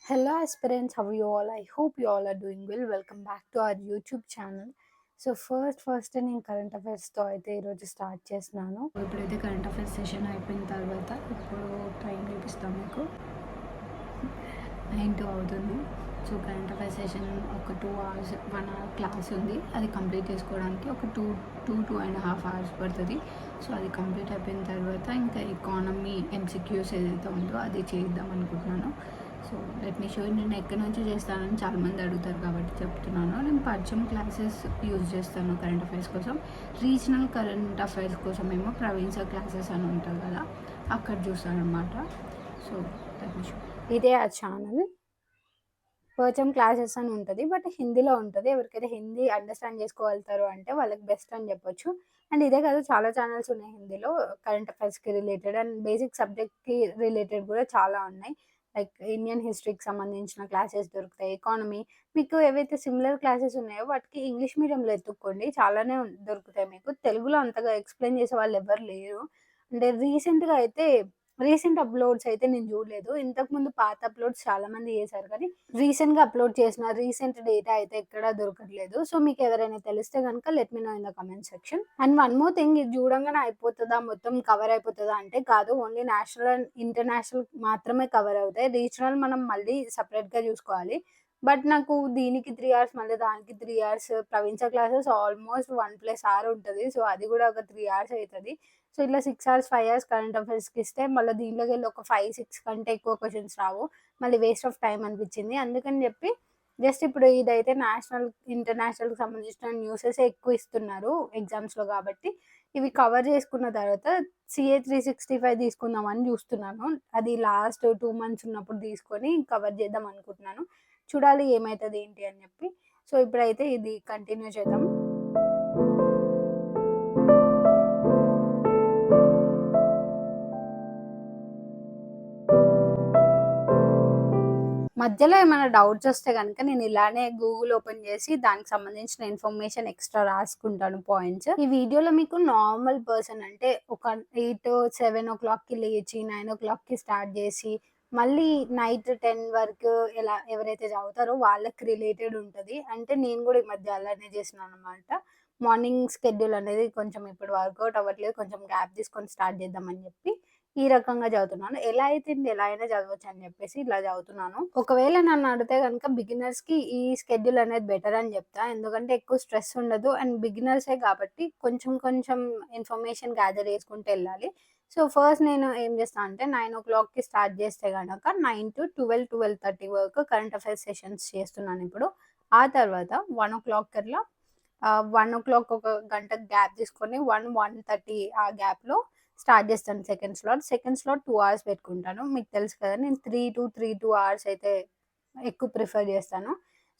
Hello aspirants, how are you all? I hope you all are doing well. Welcome back to our YouTube channel. So first నేను current అఫైర్స్తో అయితే ఈరోజు start చేస్తున్నాను. ఇప్పుడైతే current affairs session అయిపోయిన తర్వాత ఇప్పుడు time చూపిస్తాను మీకు 9 అవుతుంది. సో కరెంట్ అఫైర్స్ సెషన్ ఒక 2 hours 1 hour క్లాస్ ఉంది. అది కంప్లీట్ చేసుకోవడానికి ఒక 2.5 hours పడుతుంది. సో అది కంప్లీట్ అయిపోయిన తర్వాత ఇంకా ఎకానమీ MCQs ఏదైతే ఉందో అది చేద్దాం అనుకుంటున్నాను. సో లెట్ మీ షో నేను ఎక్కడి నుంచి చేస్తానని చాలామంది అడుగుతారు కాబట్టి చెప్తున్నాను. నేను పరిచయం క్లాసెస్ యూజ్ చేస్తాను కరెంట్ అఫైర్స్ కోసం. రీజనల్ కరెంట్ అఫైర్స్ కోసం ఏమో ప్రవీణ్ సార్ క్లాసెస్ అని ఉంటుంది కదా, అక్కడ చూస్తాను అనమాట. So let me show. ఇదే ఆ ఛానల్ పర్చం క్లాసెస్ అని ఉంటుంది, బట్ హిందీలో ఉంటుంది. ఎవరికైతే హిందీ అండర్స్టాండ్ చేసుకోగలుగుతారో అంటే వాళ్ళకి బెస్ట్ అని చెప్పొచ్చు. అండ్ ఇదే కాదు, చాలా ఛానల్స్ ఉన్నాయి హిందీలో కరెంట్ అఫైర్స్కి రిలేటెడ్ అండ్ బేసిక్ సబ్జెక్ట్కి రిలేటెడ్ కూడా చాలా ఉన్నాయి. లైక్ ఇండియన్ హిస్టరీకి సంబంధించిన క్లాసెస్ దొరుకుతాయి. ఎకానమీ మీకు ఏవైతే సిమిలర్ క్లాసెస్ ఉన్నాయో వాటికి ఇంగ్లీష్ మీడియంలో ఎత్తుక్కోండి, చాలానే దొరుకుతాయి మీకు. తెలుగులో అంతగా ఎక్స్ప్లెయిన్ చేసే వాళ్ళు ఎవరు లేరు. అంటే రీసెంట్ అప్లోడ్స్ అయితే నేను చూడలేదు. ఇంతకుముందు పాత అప్లోడ్స్ చాలా మంది చేశారు, కానీ రీసెంట్‌గా అప్లోడ్ చేసిన రీసెంట్ డేటా అయితే ఎక్కడా దొరకట్లేదు. సో మీకు ఎవరైనా తెలిస్తే గనుక let me know in the comment section. And one more thing, ఇది చూడంగానే అయిపోతదా, మొత్తం కవర్ అయిపోతదా అంటే కాదు. ఓన్లీ నేషనల్ అండ్ ఇంటర్నేషనల్ మాత్రమే కవర్ అవుతాయి. రీజనల్ మనం మళ్ళీ సెపరేట్‌గా చూసుకోవాలి. బట్ నాకు దీనికి 3 hours, మళ్ళీ దానికి 3 hours, Praveen sir classes almost 1+hour ఉంటది. సో అది కూడా ఒక 3 hours అయితది. సో ఇట్లా 6 hours, 5 hours కరెంట్ అఫైర్స్‌కి ఇస్తే మళ్ళీ దీంట్లోకెళ్ళి ఒక 5, 6 కంటే ఎక్కువ క్వెషన్స్ రావు. మళ్ళీ వేస్ట్ ఆఫ్ టైమ్ అనిపించింది. అందుకని చెప్పి జస్ట్ ఇప్పుడు ఇదైతే నేషనల్, ఇంటర్నేషనల్‌కి సంబంధించిన న్యూసెసే ఎక్కువ ఇస్తున్నారు ఎగ్జామ్స్‌లో కాబట్టి, ఇవి కవర్ చేసుకున్న తర్వాత CA 365 తీసుకుందామని చూస్తున్నాను. అది లాస్ట్ 2 months ఉన్నప్పుడు తీసుకొని కవర్ చేద్దాం అనుకుంటున్నాను. చూడాలి ఏమైతది ఏంటి అని చెప్పి. సో ఇప్పుడైతే ఇది కంటిన్యూ చేద్దాం. మధ్యలో ఏమైనా డౌట్స్ వస్తే గనుక నేను ఇలానే గూగుల్ ఓపెన్ చేసి దానికి సంబంధించిన ఇన్ఫర్మేషన్ ఎక్స్ట్రా రాసుకుంటాను పాయింట్స్. ఈ వీడియోలో మీకు నార్మల్ పర్సన్ అంటే ఒక 8, 7 o'clockకి లేచి 9 o'clockకి స్టార్ట్ చేసి మళ్ళీ నైట్ 10 వరకు ఎవరైతే చదువుతారో వాళ్ళకి రిలేటెడ్ ఉంటది. అంటే నేను కూడా ఈ మధ్య అలానే చేసినాననమాట. మార్నింగ్ స్కెడ్యూల్ అనేది కొంచెం ఇప్పుడు వర్కౌట్ అవ్వట్లేదు. కొంచెం గ్యాప్ తీసుకొని స్టార్ట్ చేద్దామని చెప్పి ఈ రకంగా చదువుతున్నాను. ఎలా అయితుంది ఎలా అయినా చదవచ్చు అని చెప్పేసి ఇలా చదువుతున్నాను. ఒకవేళ నన్ను అడిగితే గనుక బిగినర్స్‌కి ఈ స్కెడ్యూల్ అనేది బెటర్ అని చెప్తా. ఎందుకంటే ఎక్కువ స్ట్రెస్ ఉండదు అండ్ బిగినర్సే కాబట్టి కొంచెం కొంచెం ఇన్ఫర్మేషన్ గ్యాదర్ చేసుకుంటూ ఎళ్ళాలి. సో ఫస్ట్ నేను ఏం చేస్తా అంటే 9 o'clockకి స్టార్ట్ చేస్తే గనక 9 to 12, 12:30 వరకు కరెంట్ అఫైర్స్ సెషన్స్ చేస్తున్నాను ఇప్పుడు. ఆ తర్వాత 1 o'clock కల్లా 1 o'clock ఒక గంట గ్యాప్ తీసుకొని 1:30 ఆ గ్యాప్‌లో స్టార్ట్ చేస్తాను second slot. Second slot 2 hours పెట్టుకుంటాను. మీకు తెలుసు కదా, నేను 3 to 3.2 hours అయితే ఎక్కువ ప్రిఫర్ చేస్తాను.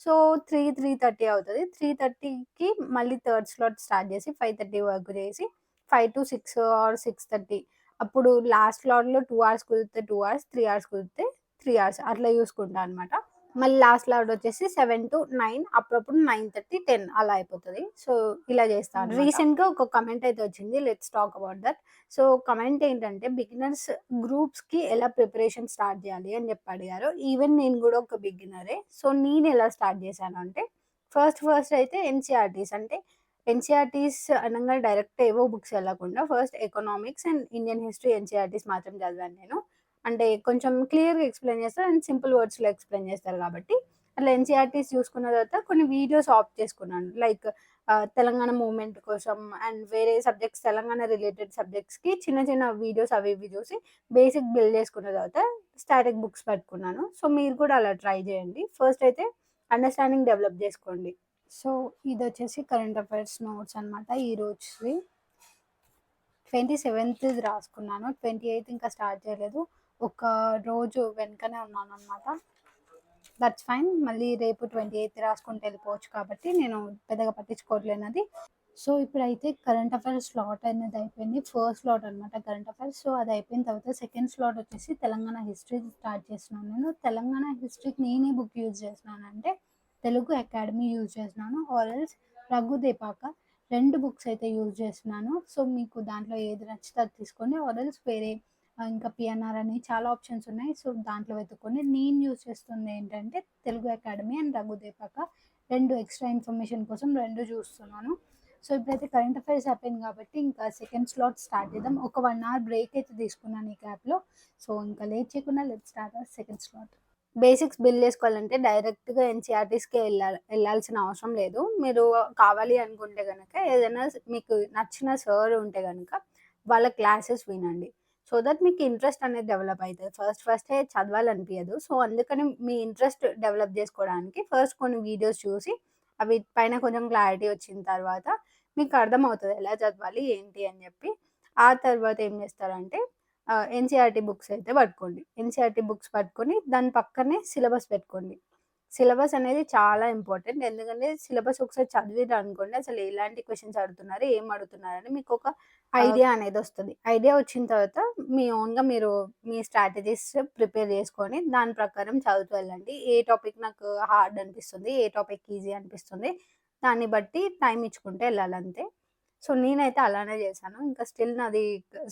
సో 3:30 అవుతది. 3:30కి మళ్ళీ థర్డ్ స్లాట్ స్టార్ట్ చేసి 5:30 వరకు చేసి 5 to 6 ఆర్ 6:30 అప్పుడు లాస్ట్ స్లాట్‌లో 2 hours కుదిరితే 2 hours, 3 hours కుదిరితే 3 hours అట్లా చూసుకుంటా అనమాట. మళ్ళీ లాస్ట్ స్లాట్ వచ్చేసి 7 to 9, అప్పుడప్పుడు 9:30, 10 అలా అయిపోతది. సో ఇలా చేస్తా అనమాట. రీసెంట్‌గా ఒక కమెంట్ అయితే వచ్చింది. Let's talk about that. So comment ఏంటంటే బిగినర్స్ గ్రూప్స్‌కి ఎలా ప్రిపరేషన్ స్టార్ట్ చేయాలి అని చెప్పి అడిగారు. ఈవెన్ నేను కూడా ఒక బిగినరే. సో నేను ఎలా స్టార్ట్ చేశానంటే ఫస్ట్ అయితే ఎన్‌సీఈఆర్‌టీస్ అంటే ఎన్‌సీఈఆర్‌టీస్ అనంగానే డైరెక్ట్ ఏవో బుక్స్ వెళ్ళకుండా first economics and Indian history NCERTs మాత్రం చదివాను నేను. అంటే కొంచెం క్లియర్‌గా ఎక్స్‌ప్లెయిన్ చేస్తారు అండ్ సింపుల్ వర్డ్స్‌లో ఎక్స్‌ప్లెయిన్ చేస్తారు కాబట్టి అట్లా ఎన్‌సీఈఆర్‌టీస్ చూసుకున్న తర్వాత కొన్ని వీడియోస్ ఆప్ట్ చేసుకున్నాను. లైక్ తెలంగాణ మూవ్‌మెంట్ కోసం అండ్ వేరే సబ్జెక్ట్స్, తెలంగాణ రిలేటెడ్ సబ్జెక్ట్స్‌కి చిన్న చిన్న వీడియోస్ అవి ఇవి చూసి బేసిక్ బిల్డ్ చేసుకున్న తర్వాత స్టాటిక్ బుక్స్ పెట్టుకున్నాను. సో మీరు కూడా అలా ట్రై చేయండి. ఫస్ట్ అయితే అండర్‌స్టాండింగ్ డెవలప్ చేసుకోండి. సో ఇదొచ్చేసి కరెంట్ అఫైర్స్ నోట్స్ అనమాట ఈ రోజుది. 27th రాసుకున్నాను. 28th ఇంకా స్టార్ట్ చేయలేదు. ఒక రోజు వెనకనే ఉన్నాననమాట. That's fine. మళ్ళీ రేపు 28th రాసుకుంటూ వెళ్ళిపోవచ్చు కాబట్టి నేను పెద్దగా పట్టించుకోవట్లేను అది. సో ఇప్పుడైతే కరెంట్ అఫైర్స్ స్లాట్ అనేది అయిపోయింది. ఫస్ట్ స్లాట్ అనమాట కరెంట్ అఫైర్స్. సో అది అయిపోయిన తర్వాత సెకండ్ స్లాట్ వచ్చేసి తెలంగాణ హిస్టరీ స్టార్ట్ చేస్తున్నాను నేను. తెలంగాణ హిస్టరీకి నేను ఏ బుక్ యూజ్ చేస్తున్నానంటే తెలుగు అకాడమీ యూజ్ చేస్తున్నాను, ఆర్ ఎల్స్ రఘు దేపాక 2 బుక్స్ అయితే యూజ్ చేస్తున్నాను. సో మీకు దాంట్లో ఏది నచ్చితే అది తీసుకోండి, ఆర్ ఎల్స్ వేరే ఇంకా పిఎన్ఆర్ అని చాలా ఆప్షన్స్ ఉన్నాయి. సో, దాంట్లో వెతుక్కొని నేను యూజ్ చేస్తుంది ఏంటంటే తెలుగు అకాడమీ అండ్ రఘుదీపక. 2 ఎక్స్‌ట్రా ఇన్ఫర్మేషన్ కోసం 2 చూస్తున్నాను. సో, ఇప్పుడైతే కరెంట్ అఫైర్స్ అయిపోయింది కాబట్టి ఇంకా సెకండ్ స్లాట్ స్టార్ట్ చేద్దాం. ఒక 1 అవర్ బ్రేక్ అయితే తీసుకున్నాను ఈ గ్యాప్‌లో. సో, ఇంకా లేట్ చేయకుండా let's start our second slot. Basics build చేసుకోవాలంటే డైరెక్ట్‌గా ఎన్‌సీఈఆర్‌టీస్‌కే ఎళ్ళాల్సిన అవసరం లేదు. మీరు కావాలి అనుకుంటే గనక ఏదైనా మీకు నచ్చిన సార్ ఉంటే గనక వాళ్ళ క్లాసెస్ వినండి. సో దట్ మీకు ఇంట్రెస్ట్ అనేది డెవలప్ అయితది. ఫస్టే చదవాలనిపియదు. సో, అందుకని మీ ఇంట్రెస్ట్ డెవలప్ జేసుకోవడానికి ఫస్ట్ కొన్ని వీడియోస్ చూసి అవి పైన కొంచెం క్లారిటీ వచ్చిన తర్వాత మీకు అర్థమవుతది ఎలా చదవాలి ఏంటి అని జెప్పి. ఆ తర్వాత ఏం జేస్తారంటే ఎన్‌సీఈఆర్‌టీ బుక్స్ అయితే పట్టుకోండి. ఎన్‌సీఈఆర్‌టీ బుక్స్ పట్టుకొని దాని పక్కనే సిలబస్ పెట్టుకోండి. సిలబస్ అనేది చాలా ఇంపార్టెంట్. ఎందుకంటే సిలబస్ ఒకసారి చదివిర్రనుకోండి అసలు ఎలాంటి క్వెషన్స్ అడుగుతున్నారు, ఏం అడుగుతున్నారని మీకొక ఐడియా అనేదొస్తది. ఐడియా వచ్చిన తర్వాత మీ ఓన్‌గా మీరు మీ స్ట్రాటజీస్ ప్రిపేర్ చేసుకొని దాని ప్రకారం చదువుతూ వెళ్ళండి. ఏ టాపిక్ నాకు హార్డ్ అనిపిస్తుంది, ఏ టాపిక్ ఈజీ అనిపిస్తుంది దాన్ని బట్టి టైమ్ ఇచ్చుకుంటూ ఎళ్ళాలంతే. సో, నేనైతే అలానే చేశాను. ఇంకా స్టిల్ నాది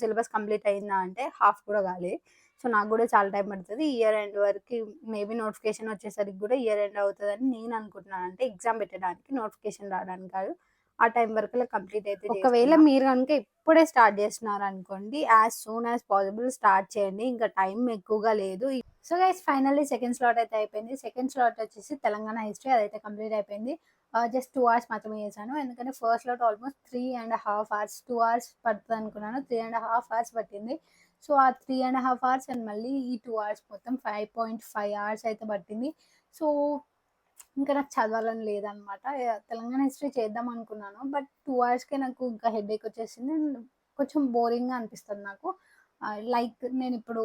సిలబస్ కంప్లీట్ అయిందా అంటే హాఫ్ కూడా కాలేదు. సో, నాకు గూడా చాలా టైం పడతది. ఇయర్ ఎండ్ వరకి మేబీ నోటిఫికేషన్ వచ్చేసరికి గూడా ఇయర్ ఎండ్ అవుతదని నేను అనుకుంటున్నాను. అంటే ఎగ్జామ్ పెట్టడానికి నోటిఫికేషన్ రావడానికి కాదు. ఆ టైం వరకల్లా కంప్లీట్ అయితే ఒకవేళ మీరు గనుక ఇప్పుడే స్టార్ట్ చేస్తున్నారనుకోండి, as soon as possible start చేయండి. ఇంకా టైం ఎక్కువగా లేదు. So, guys finally second slot అయితే అయిపోయింది. సెకండ్ స్లాట్ వచ్చేసి తెలంగాణ హిస్టరీ అదైతే కంప్లీట్ అయిపోయింది. జస్ట్ 2 అవర్స్ మాత్రమే చేశాను. ఎందుకంటే first slot almost 3½ hours 2 hours పడతదనుకున్నాను. 3½ అవర్స్ పట్టింది. సో, ఆ 3½ అవర్స్ అండ్ మళ్ళీ ఈ 2 అవర్స్ మొత్తం 5.5 అవర్స్ అయితే పట్టింది. సో, ఇంకా నాకు చదవాలని లేదనమాట. తెలంగాణ హిస్టరీ చేద్దాం అనుకున్నాను. బట్ 2 అవర్స్‌కే నాకు ఇంకా హెడేక్ వచ్చేసింది. కొంచెం బోరింగ్‌గా అనిపిస్తది నాకు. లైక్ నేనిప్పుడు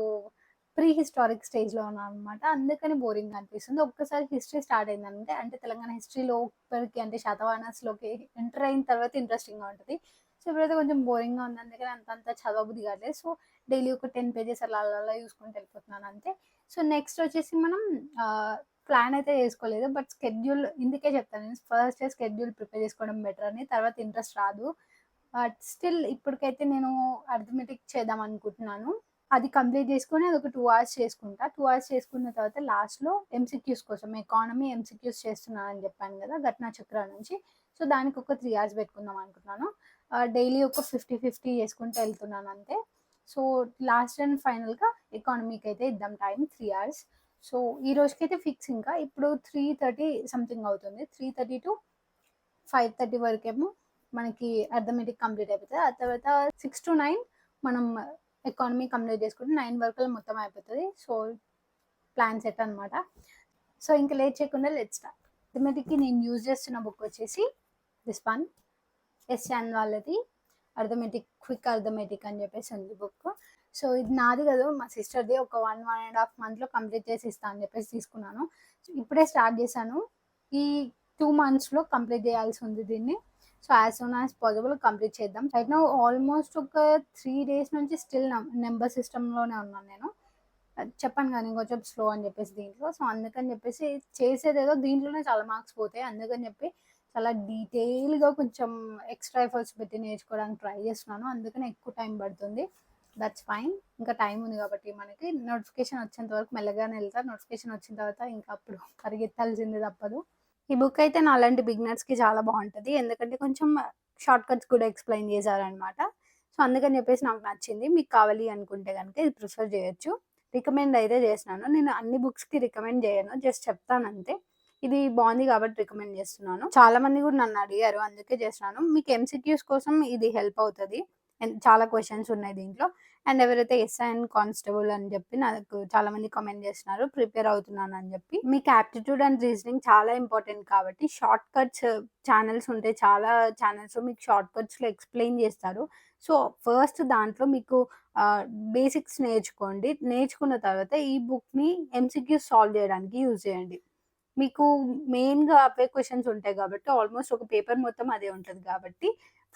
ప్రీ హిస్టారిక్ స్టేజ్‌లో ఉన్నాననమాట. అందుకని బోరింగ్‌గా అనిపిస్తుంది. ఒక్కసారి హిస్టరీ స్టార్ట్ అయిందంటే అంటే తెలంగాణ హిస్టరీలో లోపలికి అంటే శతమానస్‌లోకి ఎంటర్ అయిన తర్వాత ఇంట్రెస్టింగ్‌గా ఉంటది. సో, ఇప్పుడైతే కొంచెం బోరింగ్‌గా ఉంది. అందుకని అంత చదవబుద్ధి కాట్లేదు. సో, డైలీ ఒక 10 పేజెస్ అలా అలా చూసుకుంటూ వెళ్ళిపోతున్నాను అంతే. సో, నెక్స్ట్ వచ్చేసి మనం ప్లాన్ అయితే చేసుకోలేదు. బట్ స్కెడ్యూల్ ఇందుకే చెప్తాను నేను ఫస్టే స్కెడ్యూల్ ప్రిపేర్ చేసుకోవడం బెటర్ అని. తర్వాత ఇంట్రెస్ట్ రాదు. బట్ స్టిల్ ఇప్పటికైతే నేను అర్థమెటిక్ చేద్దాం అనుకుంటున్నాను. అది కంప్లీట్ చేసుకొని అదొక 2 అవర్స్ చేసుకుంటా. 2 అవర్స్ చేసుకున్న తర్వాత లాస్ట్‌లో ఎంసీక్యూస్ కోసం ఎకానమీ ఎంసీక్యూస్ చేస్తున్నానని చెప్పాను కదా! ఘటనా చక్ర నుంచి. సో, దానికి ఒక 3 అవర్స్ పెట్టుకుందాం అనుకుంటున్నాను. డైలీ ఒక 50, 50 చేసుకుంటూ వెళ్తున్నాను అంతే. సో, లాస్ట్ అండ్ ఫైనల్‌గా ఎకానమీకైతే ఇద్దాం టైం 3 అవర్స్. సో, ఈ రోజుకైతే ఫిక్స్ ఇంకా. ఇప్పుడు 3:30 సంథింగ్ అవుతుంది. 3:30-5:30 వరకేమో మనకి అర్థమెటిక్ కంప్లీట్ అయిపోతది. ఆ తర్వాత 6-9 మనం ఎకానమీ కంప్లీట్ చేసుకుంటే 9 వరకల్లా మొత్తం అయిపోతది. సో, ప్లాన్ సెట్ అనమాట. సో, ఇంక లేట్ చేయకుండా లెట్స్ స్టార్ట్. అర్థమెటిక్‌కి నేను యూజ్ చేస్తున్న బుక్ వచ్చేసి దిస్ వన్. ఎస్ చాన్ వాళ్ళది క్విక్ అర్థమెటిక్ అని చెప్పేసి ఉంది బుక్. సో, ఇది నాది కాదు మా సిస్టర్‌ది. ఒక 1.5 మంత్‌లో కంప్లీట్ చేసి ఇస్తా అని చెప్పేసి తీసుకున్నాను. సో, ఇప్పుడే స్టార్ట్ చేశాను. ఈ 2 మంత్స్‌లో కంప్లీట్ చేయాల్సి ఉంది దీన్ని. So, as soon as possible complete చేద్దాం. రైట్ నౌ ఆల్మోస్ట్ ఒక 3 డేస్ నుంచి స్టిల్ నెంబర్ సిస్టమ్‌లోనే ఉన్నాను నేను. చెప్పాను కదా! నేను కొంచెం స్లో అని చెప్పేసి దీంట్లో. సో, అందుకని చెప్పేసి చేసేదేదో దీంట్లోనే చాలా మార్క్స్ పోతాయి. అందుకని చెప్పి చాలా డీటెయిల్‌గా కొంచెం ఎక్స్‌ట్రా ఎఫర్ట్స్ పెట్టి నేర్చుకోవడానికి ట్రై చేస్తున్నాను. అందుకనే ఎక్కువ టైం పడుతుంది. That's fine. ఇంకా టైం ఉంది కాబట్టి మనకి నోటిఫికేషన్ వచ్చేంత వరకు మెల్లగానే ఎళ్తా. నోటిఫికేషన్ వచ్చిన తర్వాత ఇంకా అప్పుడు పరిగెత్తాల్సిందే తప్పదు. ఈ బుక్ అయితే నాలాంటి బిగినర్స్‌కి చాలా బావుంటది. ఎందుకంటే కొంచెం షార్ట్ కట్స్ కూడా ఎక్స్‌ప్లెయిన్ చేశారనమాట. సో, అందుకని చెప్పేసి నాకు నచ్చింది. మీకు కావాలి అనుకుంటే గనుక ఇది ప్రిఫర్ చేయొచ్చు. రికమెండ్ అయితే చేసినాను. నేను అన్ని బుక్స్‌కి రికమెండ్ చేయను. జస్ట్ చెప్తానంతే. ఇది బావుంది కాబట్టి రికమెండ్ చేస్తున్నాను. చాలా మంది కూడా నన్ను అడిగారు. అందుకే చేసినాను. మీకు ఎంసీక్యూస్ కోసం ఇది హెల్ప్ అవుతది. చాలా క్వెషన్స్ ఉన్నాయి దీంట్లో. అండ్ ఎవరైతే ఎస్ఐ అండ్ కానిస్టేబుల్ అని చెప్పి నాకు చాలా మంది కామెంట్ చేస్తున్నారు. ప్రిపేర్ అవుతున్నానని చెప్పి. మీకు యాప్టిట్యూడ్ అండ్ రీజనింగ్ చాలా ఇంపార్టెంట్ కాబట్టి షార్ట్ కట్స్ ఛానెల్స్ ఉంటాయి. చాలా ఛానెల్స్‌లో మీకు షార్ట్ కట్స్‌లో ఎక్స్‌ప్లెయిన్ చేస్తారు. సో, ఫస్ట్ దాంట్లో మీకు బేసిక్స్ నేర్చుకోండి. నేర్చుకున్న తర్వాత ఈ బుక్‌ని ఎంసీక్యూస్ సాల్వ్ చేయడానికి యూజ్ చేయండి. మీకు మెయిన్‌గా అవే క్వెషన్స్ ఉంటాయి గాబట్టి, ఆల్‌మోస్ట్ ఒక పేపర్ మొత్తం అదే ఉంటది గాబట్టి,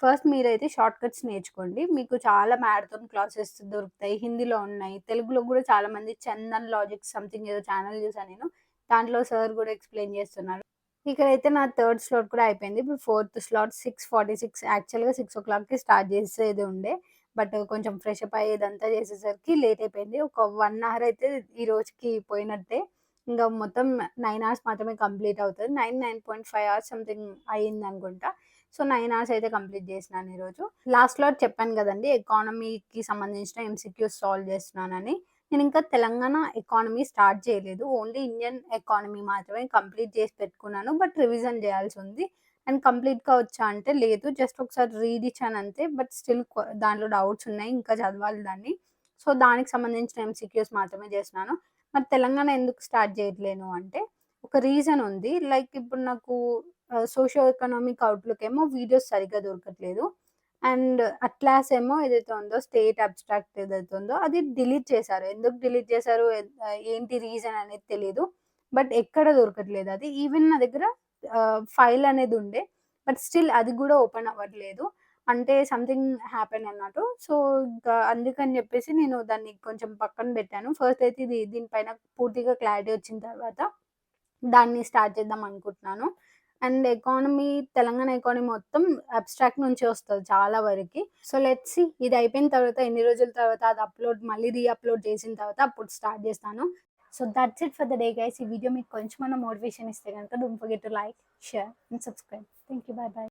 ఫస్ట్ మీరైతే షార్ట్ కట్స్ నేర్చుకోండి. మీకు చాలా మ్యారథాన్ క్లాసెస్ దొరుకుతాయి. హిందీలో ఉన్నాయి. తెలుగులో గూడా చాలా మంది 'చందన్ లాజిక్స్' సంథింగ్ ఏదో ఛానెల్ చూసా నేను. దాంట్లో సార్ గూడా ఎక్స్‌ప్లెయిన్ చేస్తున్నారు. ఇక్కడైతే నా థర్డ్ స్లాట్ కూడా అయిపోయింది. ఇప్పుడు ఫోర్త్ స్లాట్ 6:46 యాక్చువల్‌గా 6:00కి స్టార్ట్ చేసేది ఉండే. బట్ కొంచెం ఫ్రెష్ అప్ అయ్యి ఇదంతా చేసేసరికి లేట్ అయిపోయింది. ఒక 1 అవర్ అయితే ఈ రోజుకి పోయినట్టే. ఇంక మొత్తం 9 అవర్స్ మాత్రమే కంప్లీట్ అవుతది. 9.5 అవర్స్ సంథింగ్ అయిందనుకుంటా. సో, 9 అవర్స్ అయితే కంప్లీట్ చేసినాను ఈరోజు. లాస్ట్‌లో చెప్పాను గదండీ! ఎకానమీకి సంబంధించిన ఎంసీక్యూస్ సాల్వ్ చేస్తున్నానని. నేనింకా తెలంగాణ ఎకానమీ స్టార్ట్ చేయలేదు. ఓన్లీ ఇండియన్ ఎకానమీ మాత్రమే కంప్లీట్ చేసి పెట్టుకున్నాను. But revision చేయాల్సుంది. అండ్ కంప్లీట్‌గా వచ్చా అంటే లేదు. జస్ట్ ఒకసారి రీడ్ ఇచ్చానంతే. బట్ స్టిల్ దాంట్లో డౌట్స్ ఉన్నాయి. ఇంకా చదవాలి దాన్ని. సో, దానికి సంబంధించిన ఎంసీక్యూస్ మాత్రమే చేస్తున్నాను. మరి తెలంగాణ ఎందుకు స్టార్ట్ చేయట్లేను అంటే, ఒక రీజన్ ఉంది. లైక్ ఇప్పుడు నాకు సోషియో ఎకనామిక్ అవుట్‌లుక్ ఏమో వీడియోస్ సరిగ్గా దొరకట్లేదు. అండ్ అట్లాస్ ఏమో ఏదైతే ఉందో స్టేట్ అబ్స్ట్రాక్ట్ ఏదైతే ఉందో అది డిలీట్ చేశారు. ఎందుకు డిలీట్ చేశారు? ఏంటి రీజన్ అనేది తెలీదు. బట్ ఎక్కడ దొరకట్లేదు అది. ఈవెన్ నా దగ్గర ఫైల్ అనేది ఉండే. బట్ స్టిల్ అది గూడా ఓపెన్ అవ్వట్లేదు. అంటే సంథింగ్ హ్యాపెన్ అన్నట్టు. సో, ఇంకా అందుకని జెప్పేసి నేను దాన్ని కొంచెం పక్కన బెట్టాను. ఫస్ట్ అయితే దీనిపైన పూర్తిగా క్లారిటీ వచ్చిన తర్వాత దాన్ని స్టార్ట్ చేద్దాం అనుకుంటున్నాను. అండ్ ఎకానమీ తెలంగాణ ఎకానమీ మొత్తం అబ్స్ట్రాక్ట్ నుంచే వస్తది చాలా వరకి. సో, లెట్స్ సీ ఇది అయిపోయిన తర్వాత ఎన్ని రోజుల తర్వాత అది మళ్ళీ అప్‌లోడ్ చేసిన తర్వాత అప్పుడు స్టార్ట్ చేస్తాను. So, that's it for the day guys. ఈ వీడియో మీకు కొంచెమన్నా మోటివేషన్ ఇస్తే గనుక don't forget to like, share and subscribe. Thank you. By by.